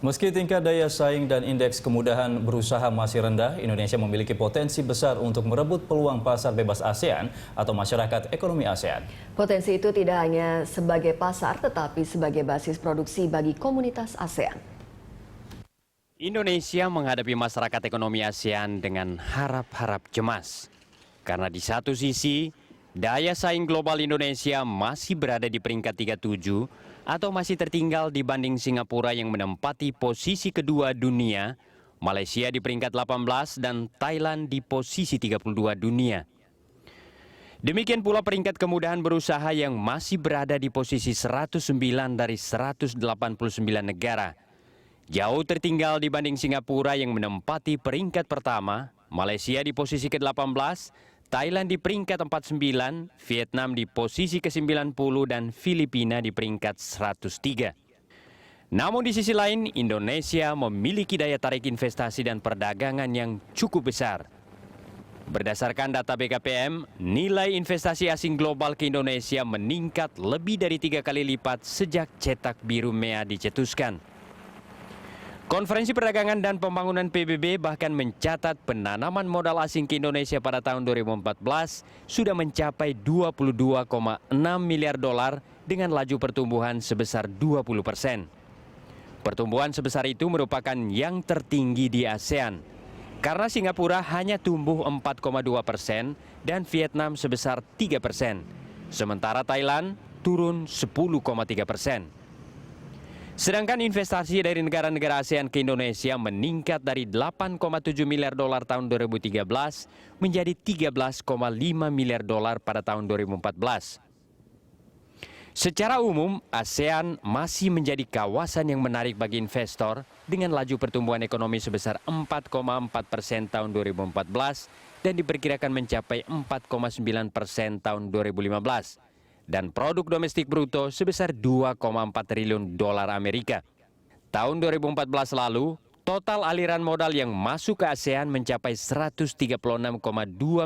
Meski tingkat daya saing dan indeks kemudahan berusaha masih rendah, Indonesia memiliki potensi besar untuk merebut peluang pasar bebas ASEAN atau masyarakat ekonomi ASEAN. Potensi itu tidak hanya sebagai pasar, tetapi sebagai basis produksi bagi komunitas ASEAN. Indonesia menghadapi masyarakat ekonomi ASEAN dengan harap-harap cemas. Karena di satu sisi, daya saing global Indonesia masih berada di peringkat 37 atau masih tertinggal dibanding Singapura yang menempati posisi kedua dunia, Malaysia di peringkat 18 dan Thailand di posisi 32 dunia. Demikian pula peringkat kemudahan berusaha yang masih berada di posisi 109 dari 189 negara. Jauh tertinggal dibanding Singapura yang menempati peringkat pertama, Malaysia di posisi ke-18, Thailand di peringkat 49, Vietnam di posisi ke-90 dan Filipina di peringkat 103. Namun di sisi lain, Indonesia memiliki daya tarik investasi dan perdagangan yang cukup besar. Berdasarkan data BKPM, nilai investasi asing global ke Indonesia meningkat lebih dari 3 kali lipat sejak cetak biru MEA dicetuskan. Konferensi Perdagangan dan Pembangunan PBB bahkan mencatat penanaman modal asing ke Indonesia pada tahun 2014 sudah mencapai 22,6 miliar dolar dengan laju pertumbuhan sebesar 20%. Pertumbuhan sebesar itu merupakan yang tertinggi di ASEAN, karena Singapura hanya tumbuh 4,2% dan Vietnam sebesar 3%, sementara Thailand turun 10,3%. Sedangkan investasi dari negara-negara ASEAN ke Indonesia meningkat dari 8,7 miliar dolar tahun 2013 menjadi 13,5 miliar dolar pada tahun 2014. Secara umum, ASEAN masih menjadi kawasan yang menarik bagi investor dengan laju pertumbuhan ekonomi sebesar 4,4% tahun 2014 dan diperkirakan mencapai 4,9% tahun 2015. Dan produk domestik bruto sebesar 2,4 triliun dolar Amerika. Tahun 2014 lalu, total aliran modal yang masuk ke ASEAN mencapai 136,2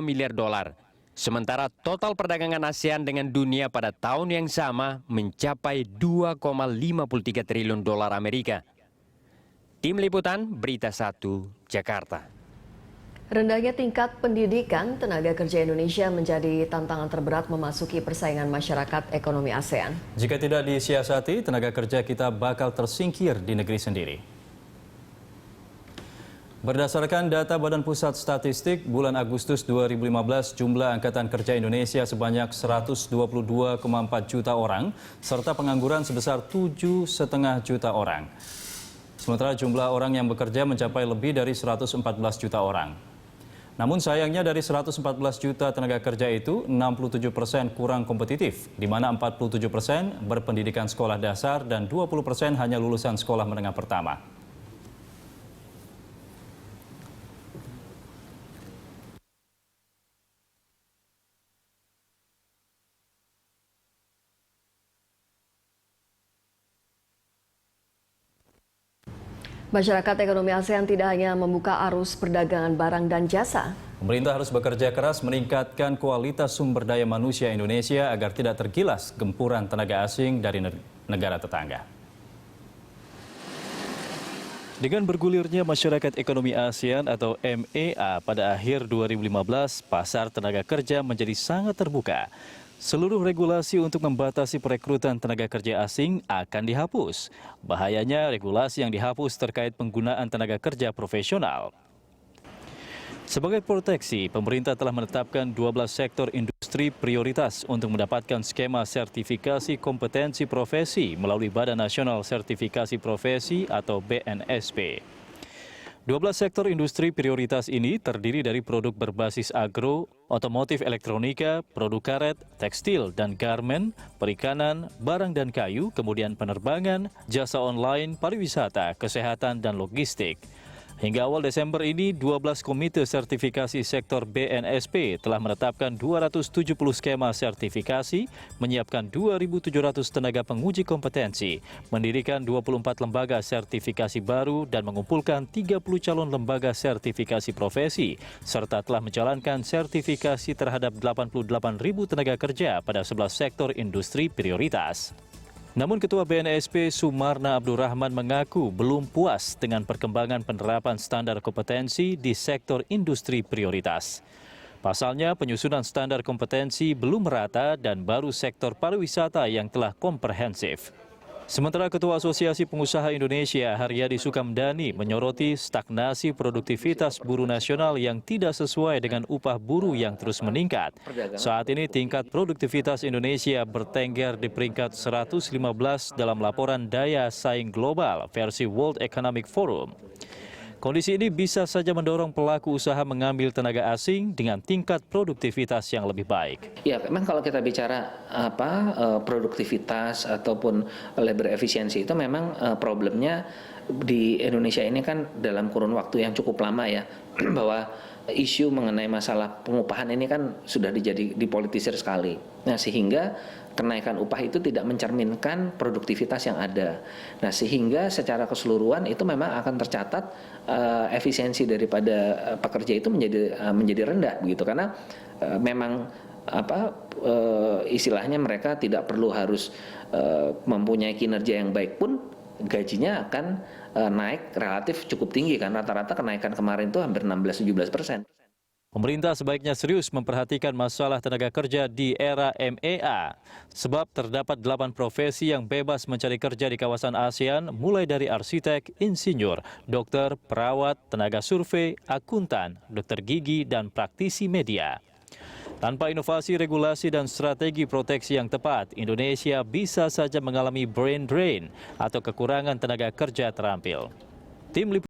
miliar dolar. Sementara total perdagangan ASEAN dengan dunia pada tahun yang sama mencapai 2,53 triliun dolar Amerika. Tim Liputan Berita 1, Jakarta. Rendahnya tingkat pendidikan tenaga kerja Indonesia menjadi tantangan terberat memasuki persaingan masyarakat ekonomi ASEAN. Jika tidak disiasati, tenaga kerja kita bakal tersingkir di negeri sendiri. Berdasarkan data Badan Pusat Statistik, bulan Agustus 2015 jumlah angkatan kerja Indonesia sebanyak 122,4 juta orang, serta pengangguran sebesar 7,5 juta orang. Sementara jumlah orang yang bekerja mencapai lebih dari 114 juta orang. Namun sayangnya dari 114 juta tenaga kerja itu, 67% kurang kompetitif, di mana 47% berpendidikan sekolah dasar dan 20% hanya lulusan sekolah menengah pertama. Masyarakat ekonomi ASEAN tidak hanya membuka arus perdagangan barang dan jasa. Pemerintah harus bekerja keras meningkatkan kualitas sumber daya manusia Indonesia agar tidak tergilas gempuran tenaga asing dari negara tetangga. Dengan bergulirnya masyarakat ekonomi ASEAN atau MEA pada akhir 2015, pasar tenaga kerja menjadi sangat terbuka. Seluruh regulasi untuk membatasi perekrutan tenaga kerja asing akan dihapus. Bahayanya regulasi yang dihapus terkait penggunaan tenaga kerja profesional. Sebagai proteksi, pemerintah telah menetapkan 12 sektor industri prioritas untuk mendapatkan skema sertifikasi kompetensi profesi melalui Badan Nasional Sertifikasi Profesi atau BNSP. 12 sektor industri prioritas ini terdiri dari produk berbasis agro, otomotif elektronika, produk karet, tekstil dan garmen, perikanan, barang dan kayu, kemudian penerbangan, jasa online, pariwisata, kesehatan dan logistik. Hingga awal Desember ini, 12 komite sertifikasi sektor BNSP telah menetapkan 270 skema sertifikasi, menyiapkan 2.700 tenaga penguji kompetensi, mendirikan 24 lembaga sertifikasi baru, dan mengumpulkan 30 calon lembaga sertifikasi profesi, serta telah menjalankan sertifikasi terhadap 88.000 tenaga kerja pada 11 sektor industri prioritas. Namun Ketua BNSP Sumarna Abdurrahman mengaku belum puas dengan perkembangan penerapan standar kompetensi di sektor industri prioritas. Pasalnya penyusunan standar kompetensi belum merata dan baru sektor pariwisata yang telah komprehensif. Sementara Ketua Asosiasi Pengusaha Indonesia Haryadi Sukamdani menyoroti stagnasi produktivitas buruh nasional yang tidak sesuai dengan upah buruh yang terus meningkat. Saat ini tingkat produktivitas Indonesia bertengger di peringkat 115 dalam laporan daya saing global versi World Economic Forum. Kondisi ini bisa saja mendorong pelaku usaha mengambil tenaga asing dengan tingkat produktivitas yang lebih baik. Ya, memang kalau kita bicara produktivitas ataupun labor efisiensi itu memang problemnya di Indonesia ini kan dalam kurun waktu yang cukup lama ya, bahwa isu mengenai masalah pengupahan ini kan sudah dipolitisir sekali. Nah, sehingga kenaikan upah itu tidak mencerminkan produktivitas yang ada. Nah, sehingga secara keseluruhan itu memang akan tercatat efisiensi daripada pekerja itu menjadi rendah begitu, karena memang istilahnya mereka tidak perlu harus mempunyai kinerja yang baik pun gajinya akan naik relatif cukup tinggi kan, rata-rata kenaikan kemarin itu hampir 16-17%. Pemerintah sebaiknya serius memperhatikan masalah tenaga kerja di era MEA, sebab terdapat 8 profesi yang bebas mencari kerja di kawasan ASEAN, mulai dari arsitek, insinyur, dokter, perawat, tenaga survei, akuntan, dokter gigi, dan praktisi media. Tanpa inovasi regulasi dan strategi proteksi yang tepat, Indonesia bisa saja mengalami brain drain atau kekurangan tenaga kerja terampil. Tim